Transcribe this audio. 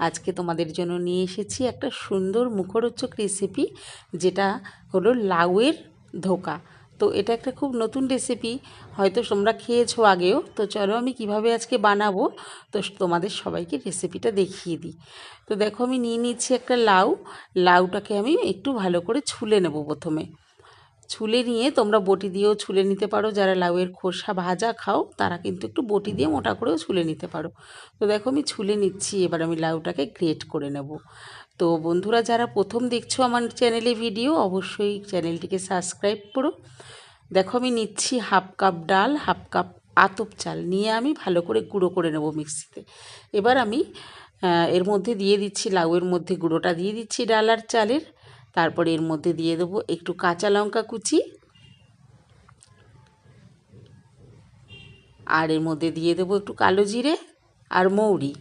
আজকে তোমাদের জন্য নিয়ে এসেছি একটা সুন্দর মুখরোচক রেসিপি, যেটা হলো লাউয়ের ধোকা। তো এটা একটা খুব নতুন রেসিপি, হয়তো তোমরা খেয়েছো আগেও। তো চলো আমি কিভাবে আজকে বানাবো তো তোমাদের সবাইকে রেসিপিটা দেখিয়ে দিই। তো দেখো, আমি নিয়ে নিচ্ছি একটা লাউটাকে আমি একটু ভালো করে ছুলে নেব। প্রথমে ছুলে নিয়ে তোমরা বটি দিয়েও ছুলে নিতে পারো, যারা লাউয়ের খোসা ভাজা খাও তারা কিন্তু একটু বটি দিয়ে মোটা করেও ছুলে নিতে পারো। তো দেখো আমি ছুলে নিচ্ছি, এবার আমি লাউটাকে গ্রেট করে নেব। তো বন্ধুরা, যারা প্রথম দেখছো আমার চ্যানেলে ভিডিও, অবশ্যই চ্যানেলটিকে সাবস্ক্রাইব করো। দেখো আমি নিচ্ছি হাফ কাপ ডাল, হাফ কাপ আতপ চাল নিয়ে আমি ভালো করে গুঁড়ো করে নেব মিক্সিতে। এবার আমি এর মধ্যে দিয়ে দিচ্ছি, লাউয়ের মধ্যে গুঁড়োটা দিয়ে দিচ্ছি ডাল আর চালের। তারপরে এর মধ্যে দিয়ে দেবো একটু কাঁচা লঙ্কা কুচি, আর এর মধ্যে দিয়ে দেবো একটু কালো জিরে আর মৌরি,